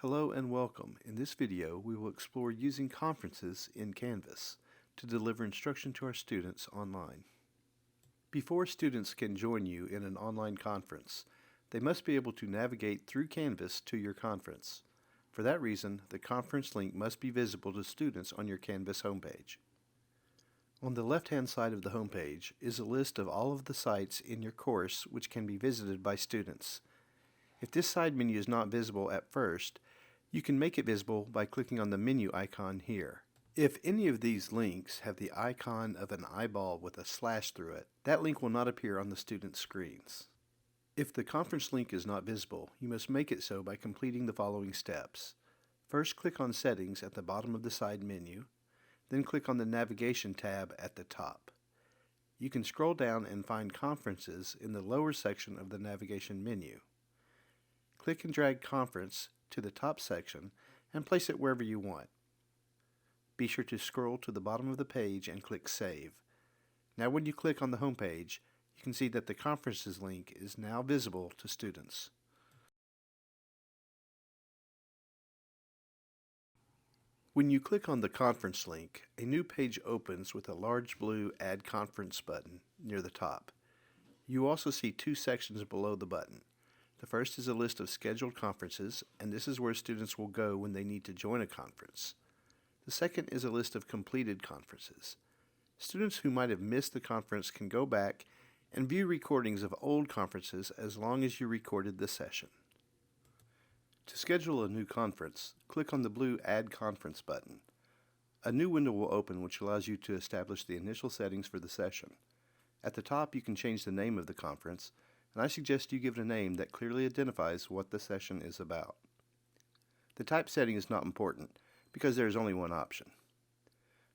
Hello and welcome. In this video, we will explore using conferences in Canvas to deliver instruction to our students online. Before students can join you in an online conference, they must be able to navigate through Canvas to your conference. For that reason, the conference link must be visible to students on your Canvas homepage. On the left-hand side of the homepage is a list of all of the sites in your course which can be visited by students. If this side menu is not visible at first, you can make it visible by clicking on the menu icon here. If any of these links have the icon of an eyeball with a slash through it, that link will not appear on the student's screens. If the conference link is not visible, you must make it so by completing the following steps. First, click on Settings at the bottom of the side menu, then click on the Navigation tab at the top. You can scroll down and find Conferences in the lower section of the navigation menu. Click and drag Conference to the top section and place it wherever you want. Be sure to scroll to the bottom of the page and click Save. Now when you click on the home page, you can see that the Conferences link is now visible to students. When you click on the conference link, a new page opens with a large blue Add Conference button near the top. You also see two sections below the button. The first is a list of scheduled conferences, and this is where students will go when they need to join a conference. The second is a list of completed conferences. Students who might have missed the conference can go back and view recordings of old conferences as long as you recorded the session. To schedule a new conference, click on the blue Add Conference button. A new window will open which allows you to establish the initial settings for the session. At the top, you can change the name of the conference, and I suggest you give it a name that clearly identifies what the session is about. The type setting is not important because there is only one option.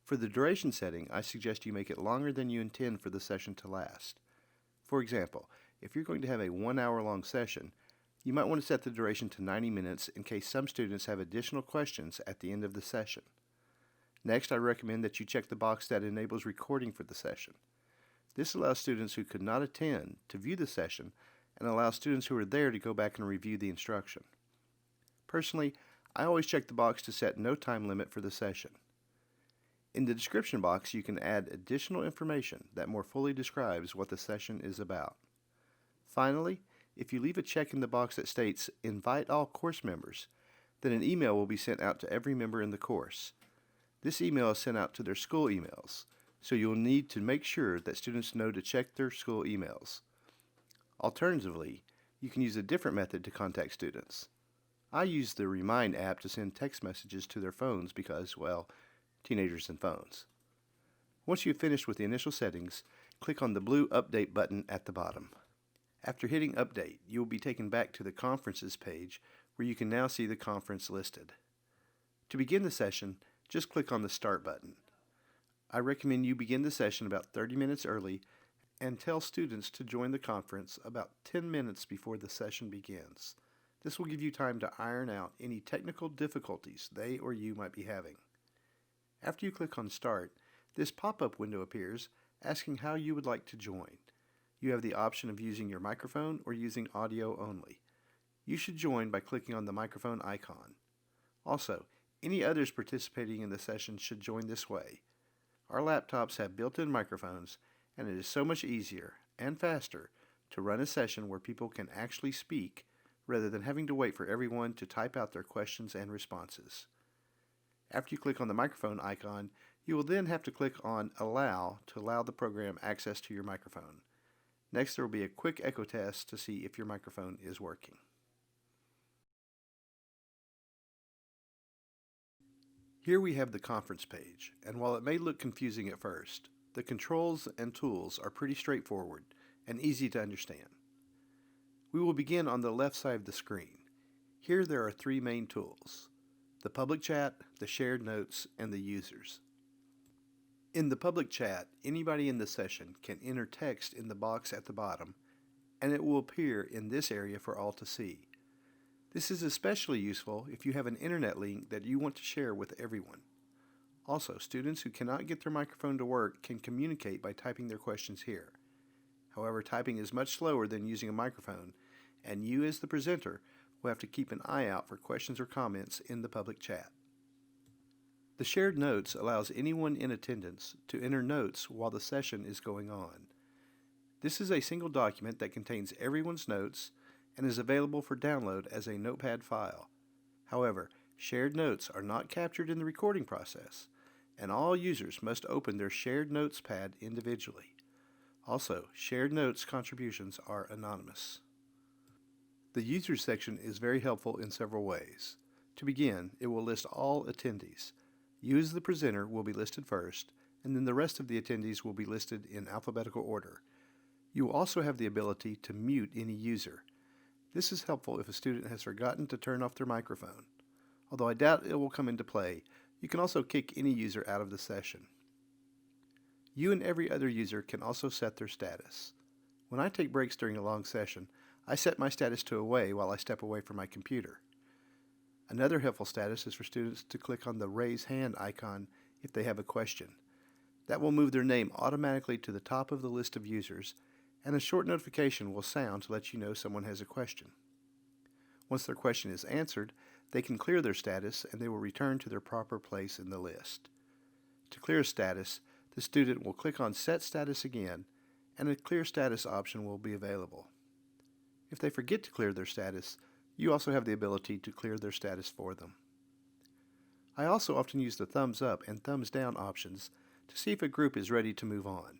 For the duration setting, I suggest you make it longer than you intend for the session to last. For example, if you're going to have a 1 hour long session, you might want to set the duration to 90 minutes in case some students have additional questions at the end of the session. Next, I recommend that you check the box that enables recording for the session. This allows students who could not attend to view the session and allows students who are there to go back and review the instruction. Personally, I always check the box to set no time limit for the session. In the description box, you can add additional information that more fully describes what the session is about. Finally, if you leave a check in the box that states Invite all course members, then an email will be sent out to every member in the course. This email is sent out to their school emails, so you'll need to make sure that students know to check their school emails. Alternatively, you can use a different method to contact students. I use the Remind app to send text messages to their phones because, well, teenagers and phones. Once you've finished with the initial settings, click on the blue Update button at the bottom. After hitting Update, you will be taken back to the Conferences page where you can now see the conference listed. To begin the session, just click on the Start button. I recommend you begin the session about 30 minutes early and tell students to join the conference about 10 minutes before the session begins. This will give you time to iron out any technical difficulties they or you might be having. After you click on Start, this pop-up window appears asking how you would like to join. You have the option of using your microphone or using audio only. You should join by clicking on the microphone icon. Also, any others participating in the session should join this way. Our laptops have built-in microphones, and it is so much easier and faster to run a session where people can actually speak rather than having to wait for everyone to type out their questions and responses. After you click on the microphone icon, you will then have to click on Allow to allow the program access to your microphone. Next, there will be a quick echo test to see if your microphone is working. Here we have the conference page, and while it may look confusing at first, the controls and tools are pretty straightforward and easy to understand. We will begin on the left side of the screen. Here there are three main tools: the public chat, the shared notes, and the users. In the public chat, anybody in the session can enter text in the box at the bottom, and it will appear in this area for all to see. This is especially useful if you have an internet link that you want to share with everyone. Also, students who cannot get their microphone to work can communicate by typing their questions here. However, typing is much slower than using a microphone, and you as the presenter will have to keep an eye out for questions or comments in the public chat. The shared notes allows anyone in attendance to enter notes while the session is going on. This is a single document that contains everyone's notes and is available for download as a notepad file. However, shared notes are not captured in the recording process, and all users must open their shared notes pad individually. Also, shared notes contributions are anonymous. The Users section is very helpful in several ways. To begin, it will list all attendees. You as the presenter will be listed first, and then the rest of the attendees will be listed in alphabetical order. You will also have the ability to mute any user. This is helpful if a student has forgotten to turn off their microphone. Although I doubt it will come into play, you can also kick any user out of the session. You and every other user can also set their status. When I take breaks during a long session, I set my status to away while I step away from my computer. Another helpful status is for students to click on the raise hand icon if they have a question. That will move their name automatically to the top of the list of users, and a short notification will sound to let you know someone has a question. Once their question is answered, they can clear their status and they will return to their proper place in the list. To clear a status, the student will click on Set Status again, and a Clear Status option will be available. If they forget to clear their status, you also have the ability to clear their status for them. I also often use the thumbs up and thumbs down options to see if a group is ready to move on.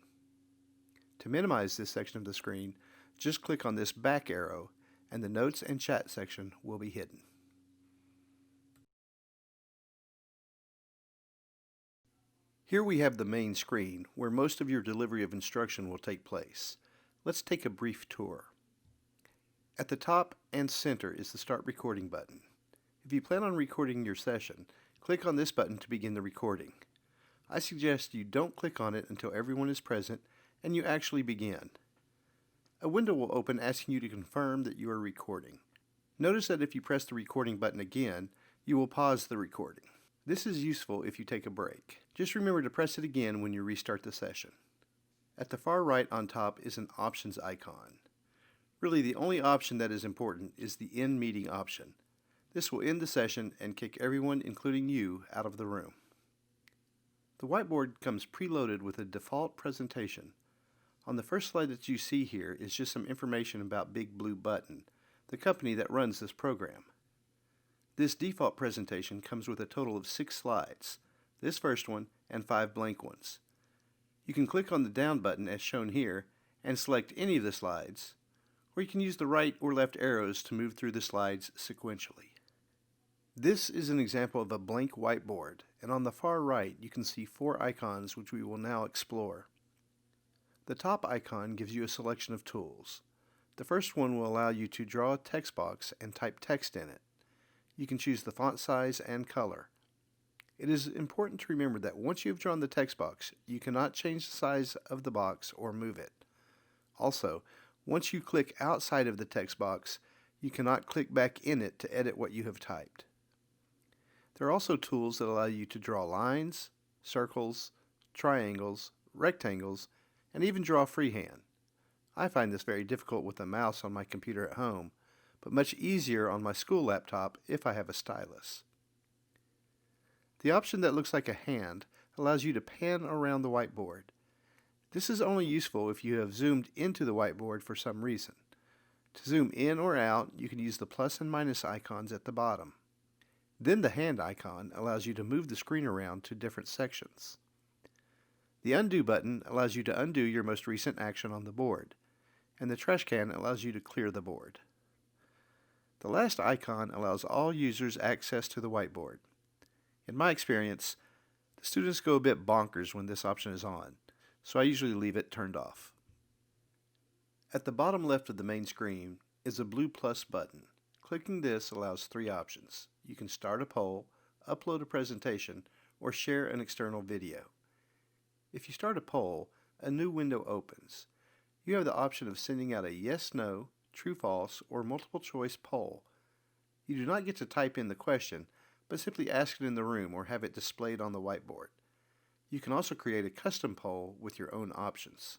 To minimize this section of the screen, just click on this back arrow and the Notes and Chat section will be hidden. Here we have the main screen where most of your delivery of instruction will take place. Let's take a brief tour. At the top and center is the Start Recording button. If you plan on recording your session, click on this button to begin the recording. I suggest you don't click on it until everyone is present and you actually begin. A window will open asking you to confirm that you are recording. Notice that if you press the recording button again, you will pause the recording. This is useful if you take a break. Just remember to press it again when you restart the session. At the far right on top is an Options icon. Really, the only option that is important is the End Meeting option. This will end the session and kick everyone, including you, out of the room. The whiteboard comes preloaded with a default presentation. On the first slide that you see here is just some information about Big Blue Button, the company that runs this program. This default presentation comes with a total of 6 slides, this first one and 5 blank ones. You can click on the down button as shown here and select any of the slides, or you can use the right or left arrows to move through the slides sequentially. This is an example of a blank whiteboard, and on the far right you can see 4 icons which we will now explore. The top icon gives you a selection of tools. The first one will allow you to draw a text box and type text in it. You can choose the font size and color. It is important to remember that once you have drawn the text box, you cannot change the size of the box or move it. Also, once you click outside of the text box, you cannot click back in it to edit what you have typed. There are also tools that allow you to draw lines, circles, triangles, rectangles, and even draw freehand. I find this very difficult with a mouse on my computer at home, but much easier on my school laptop if I have a stylus. The option that looks like a hand allows you to pan around the whiteboard. This is only useful if you have zoomed into the whiteboard for some reason. To zoom in or out, you can use the plus and minus icons at the bottom. Then the hand icon allows you to move the screen around to different sections. The undo button allows you to undo your most recent action on the board, and the trash can allows you to clear the board. The last icon allows all users access to the whiteboard. In my experience, the students go a bit bonkers when this option is on, so I usually leave it turned off. At the bottom left of the main screen is a blue plus button. Clicking this allows 3 options. You can start a poll, upload a presentation, or share an external video. If you start a poll, a new window opens. You have the option of sending out a yes, no, true, false, or multiple choice poll. You do not get to type in the question, but simply ask it in the room or have it displayed on the whiteboard. You can also create a custom poll with your own options.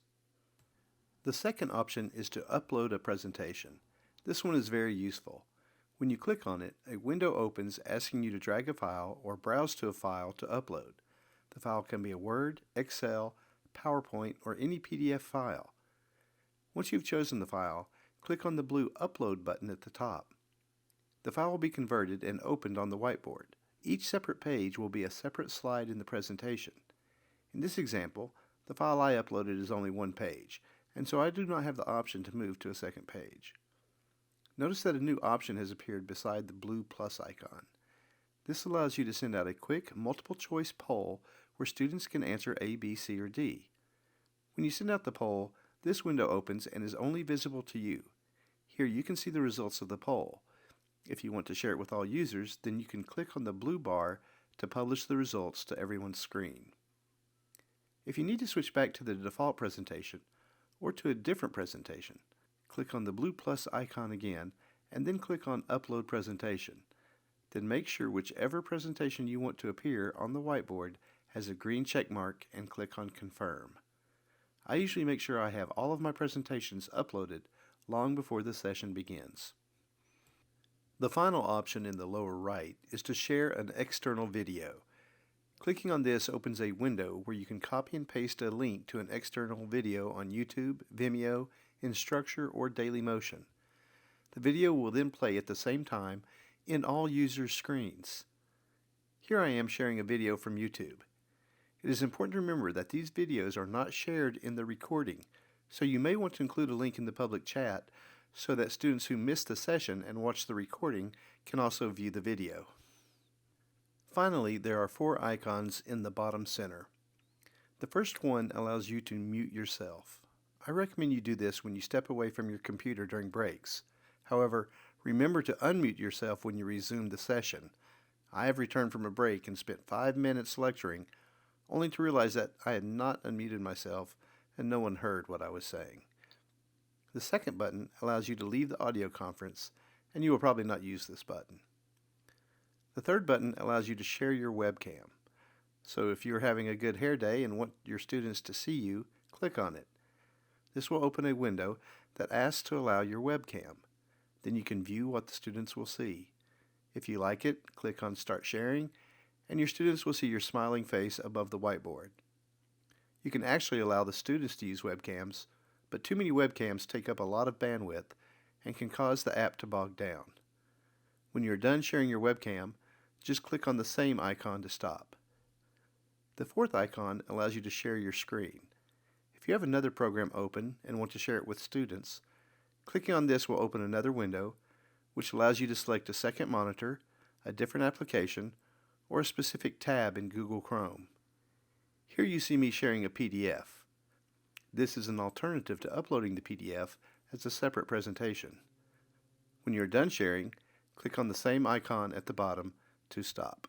The second option is to upload a presentation. This one is very useful. When you click on it, a window opens asking you to drag a file or browse to a file to upload. The file can be a Word, Excel, PowerPoint, or any PDF file. Once you've chosen the file, click on the blue Upload button at the top. The file will be converted and opened on the whiteboard. Each separate page will be a separate slide in the presentation. In this example, the file I uploaded is only one page, and so I do not have the option to move to a second page. Notice that a new option has appeared beside the blue plus icon. This allows you to send out a quick, multiple-choice poll where students can answer A, B, C, or D. When you send out the poll, this window opens and is only visible to you. Here you can see the results of the poll. If you want to share it with all users, then you can click on the blue bar to publish the results to everyone's screen. If you need to switch back to the default presentation or to a different presentation, click on the blue plus icon again and then click on Upload Presentation. Then make sure whichever presentation you want to appear on the whiteboard has a green check mark and click on Confirm. I usually make sure I have all of my presentations uploaded long before the session begins. The final option in the lower right is to share an external video. Clicking on this opens a window where you can copy and paste a link to an external video on YouTube, Vimeo, Instructure, or Dailymotion. The video will then play at the same time in all users' screens. Here I am sharing a video from YouTube. It is important to remember that these videos are not shared in the recording, so you may want to include a link in the public chat so that students who miss the session and watch the recording can also view the video. Finally, there are 4 icons in the bottom center. The first one allows you to mute yourself. I recommend you do this when you step away from your computer during breaks. However, remember to unmute yourself when you resume the session. I have returned from a break and spent 5 minutes lecturing, only to realize that I had not unmuted myself and no one heard what I was saying. The second button allows you to leave the audio conference, and you will probably not use this button. The third button allows you to share your webcam. So if you're having a good hair day and want your students to see you, click on it. This will open a window that asks to allow your webcam. Then you can view what the students will see. If you like it, click on Start Sharing, and your students will see your smiling face above the whiteboard. You can actually allow the students to use webcams, but too many webcams take up a lot of bandwidth and can cause the app to bog down. When you're done sharing your webcam, just click on the same icon to stop. The fourth icon allows you to share your screen. If you have another program open and want to share it with students, clicking on this will open another window, which allows you to select a second monitor, a different application, or a specific tab in Google Chrome. Here you see me sharing a PDF. This is an alternative to uploading the PDF as a separate presentation. When you're done sharing, click on the same icon at the bottom to stop.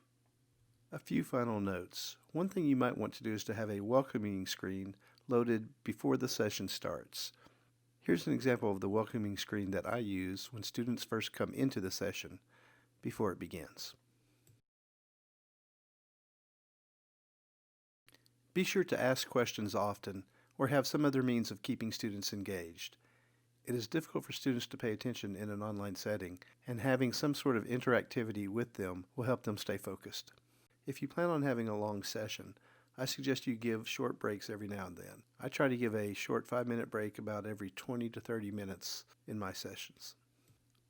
A few final notes. One thing you might want to do is to have a welcoming screen loaded before the session starts. Here's an example of the welcoming screen that I use when students first come into the session before it begins. Be sure to ask questions often or have some other means of keeping students engaged. It is difficult for students to pay attention in an online setting, and having some sort of interactivity with them will help them stay focused. If you plan on having a long session, I suggest you give short breaks every now and then. I try to give a short 5-minute break about every 20 to 30 minutes in my sessions.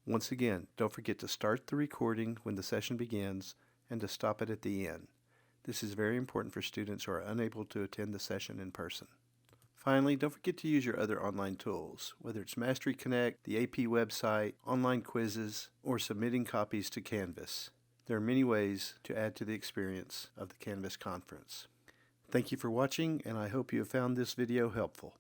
Once again, don't forget to start the recording when the session begins and to stop it at the end. This is very important for students who are unable to attend the session in person. Finally, don't forget to use your other online tools, whether it's Mastery Connect, the AP website, online quizzes, or submitting copies to Canvas. There are many ways to add to the experience of the Canvas conference. Thank you for watching, and I hope you have found this video helpful.